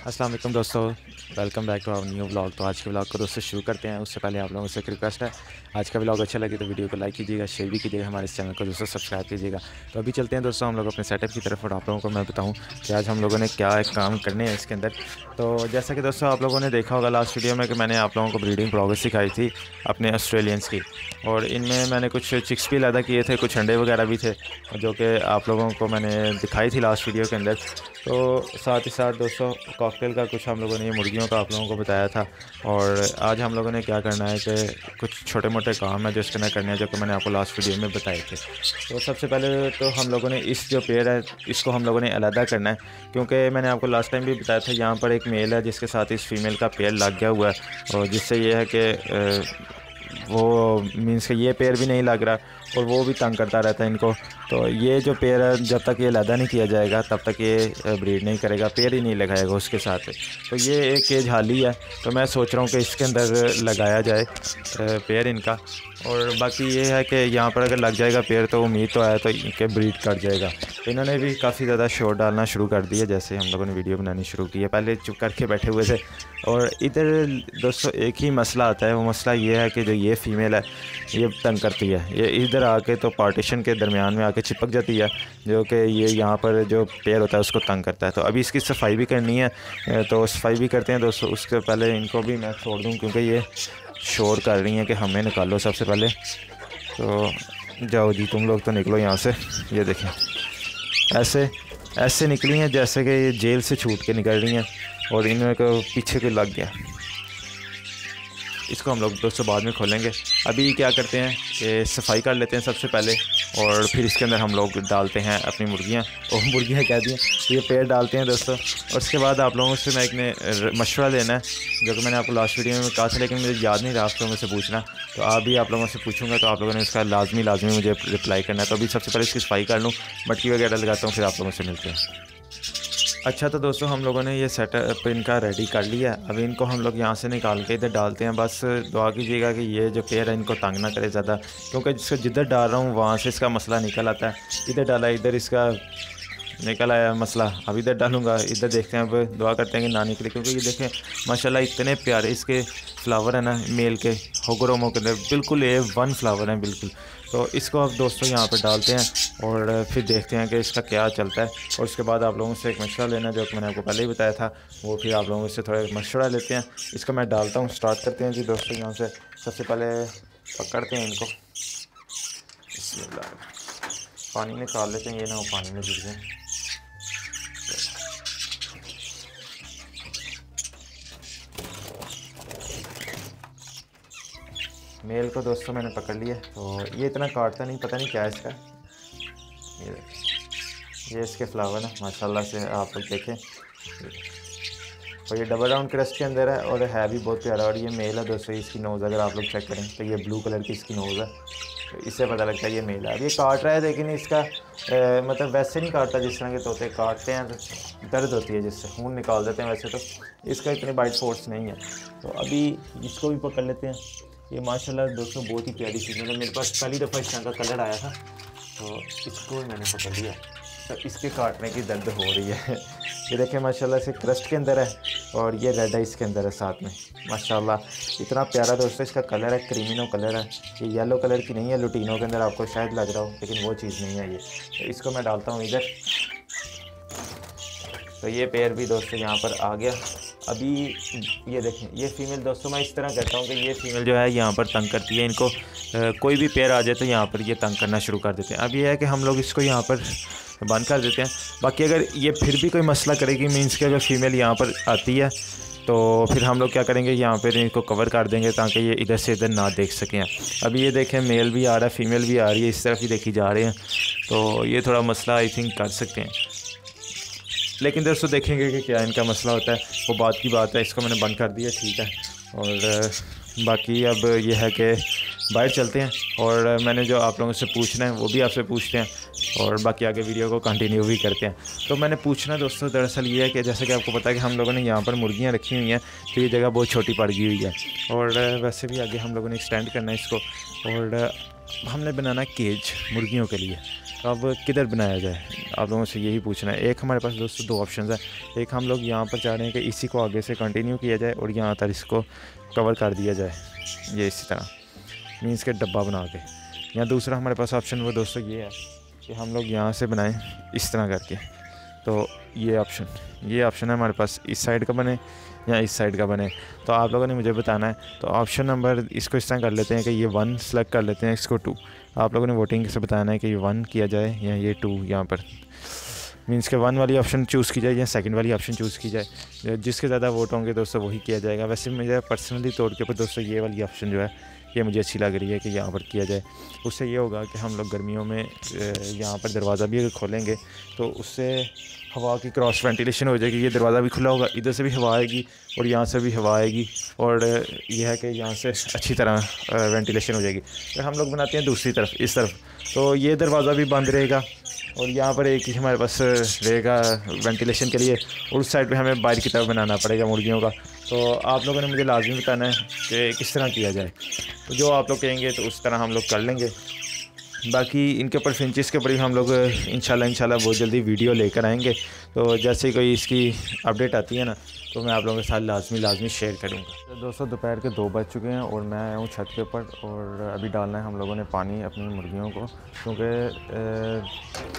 अस्सलाम वालेकुम दोस्तों, welcome back to our new vlog. तो आज के व्लॉग को दोस्तों शुरू करते हैं। उससे पहले आप लोगों से एक रिक्वेस्ट है, आज का व्लॉग अच्छा लगे तो वीडियो को लाइक कीजिएगा, शेयर भी कीजिएगा, हमारे इस चैनल को दोस्तों सब्सक्राइब कीजिएगा। तो अभी चलते हैं दोस्तों हम लोग अपने सेटअप की तरफ और आप लोगों को मैं बताऊं कि आज हम लोगों ने क्या एक काम करने हैं इसके अंदर। तो जैसा कि दोस्तों आप लोगों ने देखा होगा लास्ट वीडियो में कि मैंने आप लोगों को ब्रीडिंग प्रोग्रेस सिखाई थी अपने ऑस्ट्रेलियंस की, और इनमें मैंने कुछ चिक्स भी पैदा किए थे, कुछ अंडे वगैरह भी थे जो कि आप लोगों को मैंने दिखाई थी लास्ट वीडियो के अंदर। तो साथ ही साथ दोस्तों कॉकटेल का कुछ हम लोगों ने ये मुर्गियों का आप लोगों को बताया था। और आज हम लोगों ने क्या करना है कि कुछ छोटे मोटे काम है जो इसके अंदर करने हैं, जो कि मैंने आपको लास्ट वीडियो में बताए थे। तो सबसे पहले तो हम लोगों ने इस जो पेड़ है इसको हम लोगों ने अलहदा करना है, क्योंकि मैंने आपको लास्ट टाइम भी बताया था यहाँ पर एक मेल है जिसके साथ इस फीमेल का पेड़ लग गया हुआ है, और जिससे ये है कि वो मीन्स कि ये पेड़ भी नहीं लग रहा और वो भी तंग करता रहता है इनको। तो ये जो पेड़ है जब तक ये लैदा नहीं किया जाएगा तब तक ये ब्रीड नहीं करेगा, पेड़ ही नहीं लगाएगा उसके साथ। तो ये एक केज हाली है, तो मैं सोच रहा हूँ कि इसके अंदर लगाया जाए पेड़ इनका। और बाकी ये है कि यहाँ पर अगर लग जाएगा पेड़ तो उम्मीद तो है तो इनके ब्रीड कर जाएगा। तो इन्होंने भी काफ़ी ज़्यादा शोर डालना शुरू कर दिया जैसे हम लोगों ने वीडियो बनानी शुरू की है। पहले चुप करके बैठे हुए थे। और इधर दोस्तों एक ही मसला आता है, वो मसला ये है कि जो ये फ़ीमेल है ये तंग करती है, ये इधर आके तो पार्टीशन के दरमियान में आके चिपक जाती है, जो कि ये यहाँ पर जो पेड़ होता है उसको तंग करता है। तो अभी इसकी सफाई भी करनी है, तो सफाई भी करते हैं दोस्तों। उसके पहले इनको भी मैं छोड़ दूँ क्योंकि ये शोर कर रही हैं कि हमें निकालो सबसे पहले। तो जाओ जी तुम लोग तो निकलो यहाँ से। ये देखें ऐसे ऐसे निकली हैं जैसे कि ये जेल से छूट के निकल रही हैं, और इन्हें को पीछे को लग गया। इसको हम लोग दोस्तों बाद में खोलेंगे। अभी क्या करते हैं कि सफाई कर लेते हैं सबसे पहले, और फिर इसके अंदर हम लोग डालते हैं अपनी मुर्गियाँ, और मुर्गियाँ कह दी ये पेड़ डालते हैं दोस्तों। और उसके बाद आप लोगों से मैं एक मशवरा लेना है जो कि मैंने आपको लास्ट वीडियो में कहा था, लेकिन मुझे याद नहीं रहा आप लोगों से पूछना। तो अभी आप लोगों से पूछूंगा तो आप लोगों ने इसका लाजमी मुझे रिप्लाई करना है। तो अभी सबसे पहले इसकी सफाई कर लूँ, मटकी वगैरह लगाता हूँ, फिर आप लोगों से मिलते हैं। अच्छा तो दोस्तों हम लोगों ने ये सेटअप इनका रेडी कर लिया है। अभी इनको हम लोग यहाँ से निकाल के इधर डालते हैं। बस दुआ कीजिएगा कि ये जो पेड़ है इनको तंग ना करे ज़्यादा, क्योंकि जिसको जिधर डाल रहा हूँ वहाँ से इसका मसला निकल आता है। इधर डाला इधर इसका निकल आया मसला, अब इधर डालूंगा इधर देखते हैं। अब दुआ करते हैं कि ना निकले, क्योंकि ये देखें माशाल्लाह इतने प्यारे इसके फ्लावर है ना मेल के होगरोमो के अंदर, बिल्कुल A1 फ्लावर हैं बिल्कुल। तो इसको अब दोस्तों यहाँ पर डालते हैं और फिर देखते हैं कि इसका क्या चलता है। और उसके बाद आप लोगों से एक मशवरा लेना जो कि मैंने आपको पहले ही बताया था, वो फिर आप लोगों से थोड़ा मशवरा लेते हैं। इसको मैं डालता हूँ, स्टार्ट करते हैं जी दोस्तों। यहाँ से सबसे पहले पकड़ते हैं इनको, पानी निकाल लेते हैं, ये ना हो पानी में गिर जाए। मेल को दोस्तों मैंने पकड़ लिया। तो ये इतना काटता नहीं, पता नहीं क्या है इसका। ये इसके फ्लावर ना माशाल्लाह से आप लोग देखें। और ये डबल राउंड क्रस्ट के अंदर है और है भी बहुत प्यारा। और ये मेल है दोस्तों, इसकी नोज़ अगर आप लोग चेक करें तो ये ब्लू कलर की इसकी नोज़ है, तो इससे पता लगता है ये मेल है। अब ये काट रहा है, लेकिन इसका मतलब वैसे नहीं काटता जिस तरह के तोते काटते हैं, तो दर्द होती है जिससे खून निकाल देते हैं। वैसे तो इसका इतनी बाइट फोर्स नहीं है। तो अभी इसको भी पकड़ लेते हैं। ये माशाल्लाह दोस्तों बहुत ही प्यारी चीज़ है। मेरे पास पहली दफ़ा इस तरह का कलर आया था, तो इसको भी मैंने पकड़ लिया। तो इसके काटने की दर्द हो रही है। ये देखें माशाल्लाह से क्रस्ट के अंदर है, और ये रेड है इसके अंदर है साथ में। माशाल्लाह इतना प्यारा दोस्तों इसका कलर है, क्रीमिनो कलर है। ये येलो कलर की नहीं है, लुटीनों के अंदर आपको शायद लग रहा हो, लेकिन वो चीज़ नहीं है ये। तो इसको मैं डालता हूँ इधर। तो ये पेड़ भी दोस्तों यहाँ पर आ गया। अभी ये देखें ये फ़ीमेल दोस्तों, मैं इस तरह कहता हूँ कि ये फ़ीमेल जो है यहाँ पर तंग करती है इनको। कोई भी पेड़ आ जाए तो यहाँ पर ये तंग करना शुरू कर देते हैं। अब ये है कि हम लोग इसको यहाँ पर बंद कर देते हैं। बाकी अगर ये फिर भी कोई मसला करेगी, मीन्स कि अगर फ़ीमेल यहाँ पर आती है तो फिर हम लोग क्या करेंगे, यहाँ पर इनको कवर कर देंगे ताकि ये इधर से इधर ना देख सकें। अभी ये देखें मेल भी आ रहा है, फ़ीमेल भी आ रही है, इस तरफ ही देखी जा रहे हैं। तो ये थोड़ा मसला आई थिंक कर सकते हैं, लेकिन दोस्तों देखेंगे कि क्या इनका मसला होता है, वो बात की बात है। इसको मैंने बंद कर दिया, ठीक है। और बाकी अब ये है कि बाहर चलते हैं, और मैंने जो आप लोगों से पूछना है वो भी आपसे पूछते हैं, और बाकी आगे वीडियो को कंटिन्यू भी करते हैं। तो मैंने पूछना दोस्तों दरअसल ये है कि जैसे कि आपको पता है कि हम लोगों ने यहाँ पर मुर्गियाँ रखी हुई हैं, तो ये जगह बहुत छोटी पड़ गई हुई है, और वैसे भी आगे हम लोगों ने एक्सटेंड करना है इसको। और हमने बनाना केज मुर्गियों के लिए। तो अब किधर बनाया जाए, आप लोगों से यही पूछना है। एक हमारे पास दोस्तों 2 ऑप्शन है। एक हम लोग यहाँ पर चाह रहे हैं कि इसी को आगे से कंटिन्यू किया जाए और यहाँ तक इसको कवर कर दिया जाए, ये इसी तरह मीन्स के डब्बा बना के। या दूसरा हमारे पास ऑप्शन वो दोस्तों ये है कि हम लोग यहाँ से बनाएं इस तरह करके। तो ये ऑप्शन है हमारे पास, इस साइड का बने या इस साइड का बने, तो आप लोगों ने मुझे बताना है। तो ऑप्शन नंबर इसको इस तरह कर लेते हैं कि ये 1 सेलेक्ट कर लेते हैं, इसको 2। आप लोगों ने वोटिंग से बताना है कि ये 1 किया जाए या ये 2, यहाँ पर मीन्स के 1 वाली ऑप्शन चूज़ की जाए या सेकंड वाली ऑप्शन चूज़ की जाए। जिसके ज़्यादा वोट होंगे दोस्तों वही किया जाएगा। वैसे मुझे पर्सनली तौर के ऊपर दोस्तों ये वाली ऑप्शन जो है ये मुझे अच्छी लग रही है कि यहाँ पर किया जाए। उससे ये होगा कि हम लोग गर्मियों में यहाँ पर दरवाज़ा भी अगर खोलेंगे तो उससे हवा की क्रॉस वेंटिलेशन हो जाएगी। ये दरवाज़ा भी खुला होगा, इधर से भी हवा आएगी और यहाँ से भी हवा आएगी, और यह है कि यहाँ से अच्छी तरह वेंटिलेशन हो जाएगी। तो हम लोग बनाते हैं दूसरी तरफ, इस तरफ, तो ये दरवाज़ा भी बंद रहेगा और यहाँ पर एक ही हमारे पास रहेगा वेंटिलेशन के लिए, और उस साइड पे हमें बाहर की तरफ बनाना पड़ेगा मुर्गियों का। तो आप लोगों ने मुझे लाजमी बताना है कि किस तरह किया जाए। तो जो आप लोग कहेंगे तो उस तरह हम लोग कर लेंगे। बाकी इनके ऊपर फिंचेस के ऊपर भी हम लोग इंशाल्लाह बहुत जल्दी वीडियो लेकर आएंगे। तो जैसे ही कोई इसकी अपडेट आती है ना तो मैं आप लोगों के साथ लाजमी शेयर करूँगा। तो दोस्तों दोपहर के 2 बज चुके हैं और मैं आया हूँ छत के ऊपर, और अभी डालना है हम लोगों ने पानी अपनी मुर्गियों को, क्योंकि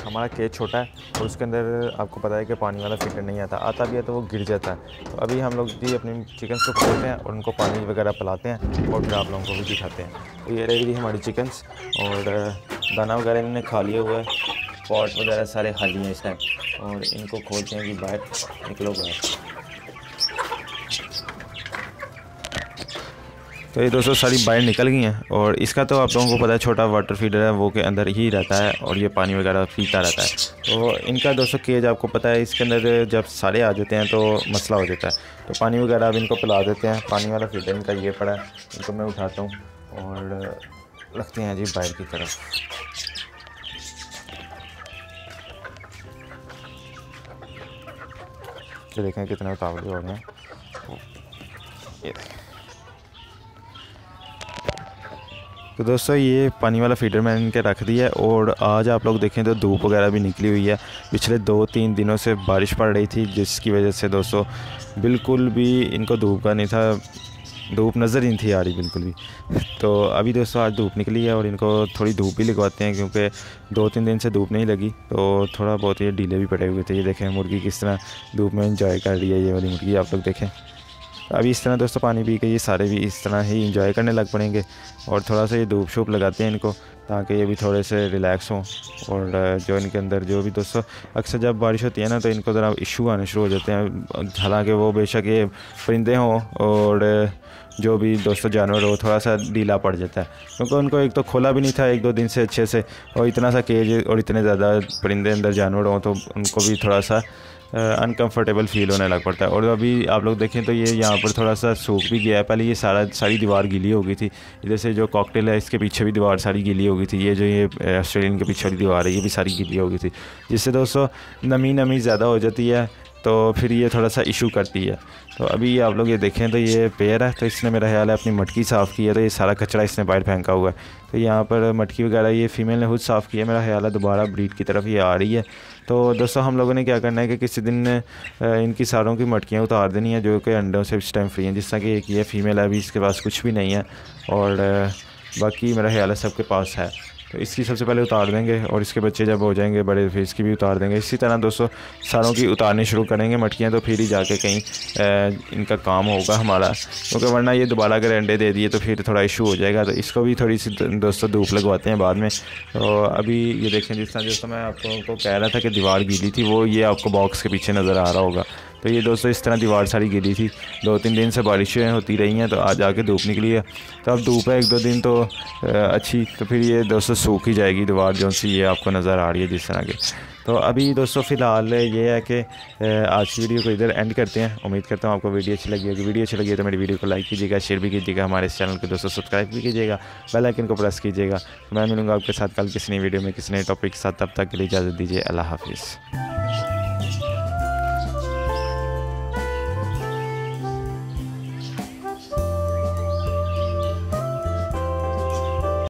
हमारा केज छोटा है और उसके अंदर आपको पता है कि पानी वाला फिल्टर नहीं आता भी है तो वो गिर जाता है। तो अभी हम लोग जी अपनी चिकन्स को खोलते हैं और उनको पानी वगैरह पिलाते हैं और फिर आप लोगों को भी दिखाते हैं। तो ये रहेगी हमारी चिकन्स, और दाना वगैरह इन्होंने खा लिया हुआ है, पॉट वगैरह सारे खाली हैं इस टाइम, और इनको खोलते हैं कि बाहर निकलो बाहर। तो ये दोस्तों सारी बाहर निकल गई हैं, और इसका तो आप लोगों को पता है छोटा वाटर फीडर है वो के अंदर ही रहता है और ये पानी वगैरह पीता रहता है। तो इनका दोस्तों केज आपको पता है इसके अंदर जब सारे आ जाते हैं तो मसला हो जाता है। तो पानी वगैरह अब इनको पिला देते हैं। पानी वाला फीडर इनका ये पड़ा है, इनको मैं उठाता हूँ और रखते हैं जी बाहर की तरफ। तो देखें कितने उतावले हो रहे हैं, ये देखें। तो दोस्तों ये पानी वाला फीडर मैंने इनके रख दिया है, और आज आप लोग देखें तो धूप वगैरह भी निकली हुई है। पिछले 2-3 दिनों से बारिश पड़ रही थी, जिसकी वजह से दोस्तों बिल्कुल भी इनको धूप का नहीं था, धूप नज़र ही नहीं थी आ रही बिल्कुल भी। तो अभी दोस्तों आज धूप निकली है और इनको थोड़ी धूप भी लगवाते हैं, क्योंकि 2-3 दिन से धूप नहीं लगी तो थोड़ा बहुत ये ढीले भी पड़े हुए थे। ये देखें मुर्गी किस तरह धूप में इंजॉय कर रही है, ये वाली मुर्गी आप लोग देखें। अभी इस तरह दोस्तों पानी पी के ये सारे भी इस तरह ही इंजॉय करने लग पड़ेंगे, और थोड़ा सा ये धूप शूप लगाते हैं इनको ताकि ये भी थोड़े से रिलैक्स हों। और जो इनके अंदर जो भी दोस्तों अक्सर जब बारिश होती है ना तो इनको ज़रा इशू आने शुरू हो जाते हैं, हालांकि वो बेशक ये परिंदे हों और जो भी दोस्तों जानवर हो, थोड़ा सा ढीला पड़ जाता है, क्योंकि उनको एक तो खोला भी नहीं था 1-2 दिन से अच्छे से, और इतना सा केज और इतने ज़्यादा परिंदे अंदर जानवर हों तो उनको भी थोड़ा सा अनकंफर्टेबल फील होने लग पड़ता है। और अभी आप लोग देखें तो ये यहाँ पर थोड़ा सा सूख भी गया है। पहले ये सारी दीवार गीली हो गई थी, इधर से जो कॉकटेल है इसके पीछे भी दीवार सारी गीली हो गई थी। ये जो ये ऑस्ट्रेलियन के पीछे वाली दीवार है ये भी सारी गीली हो गई थी, जिससे दोस्तों नमी ज़्यादा हो जाती है तो फिर ये थोड़ा सा इशू करती है। तो अभी आप लोग ये देखें तो ये पेयर है, तो इसने मेरा ख्याल है अपनी मटकी साफ़ की है, तो ये सारा कचरा इसने बाहर फेंका हुआ है। तो यहाँ पर मटकी वगैरह ये फ़ीमेल ने खुद साफ़ किया, मेरा ख्याल है दोबारा ब्रीड की तरफ ये आ रही है। तो दोस्तों हम लोगों ने क्या करना है कि किसी दिन इनकी सारों की मटकियाँ उतार देनी है जो कि अंडों से इस टाइम फ्री हैं। जिस तरह कि एक ये फ़ीमेल है, अभी इसके पास कुछ भी नहीं है, और बाकी मेरा ख्याल है सबके पास है। तो इसकी सबसे पहले उतार देंगे और इसके बच्चे जब हो जाएंगे बड़े फिर इसकी भी उतार देंगे। इसी तरह दोस्तों सारों की उतारनी शुरू करेंगे मटकियाँ, तो फिर ही जाके कहीं इनका काम होगा हमारा, क्योंकि वरना ये दोबारा अगर अंडे दे दिए तो फिर थोड़ा इशू हो जाएगा। तो इसको भी थोड़ी सी दोस्तों धूप लगवाते हैं बाद में। तो अभी ये देखें जिस तरह दोस्तों मैं आपको कह रहा था कि दीवार गीली थी, वो ये आपको बॉक्स के पीछे नज़र आ रहा होगा। तो ये दोस्तों इस तरह दीवार सारी गिली थी, 2-3 दिन से बारिशें होती रही हैं, तो आज आके धूप निकली है। तो अब धूप है 1-2 दिन तो अच्छी, तो फिर ये दोस्तों सूख ही जाएगी दीवार जो सी ये आपको नज़र आ रही है जिस तरह की। तो अभी दोस्तों फ़िलहाल ये है कि आज की वीडियो को इधर एंड करते हैं। उम्मीद करता हूँ आपको वीडियो अच्छी लगी होगी। वीडियो अच्छी लगी है तो मेरी वीडियो को लाइक कीजिएगा, शेयर भी कीजिएगा, हमारे इस चैनल को दोस्तों सब्सक्राइब भी कीजिएगा, बेल आइकन को प्रेस कीजिएगा। मैं मिलूँगा आपके साथ कल किसी नई वीडियो में किसी नए टॉपिक के साथ। तब तक के लिए इजाज़त दीजिए। अल्लाह हाफिज़।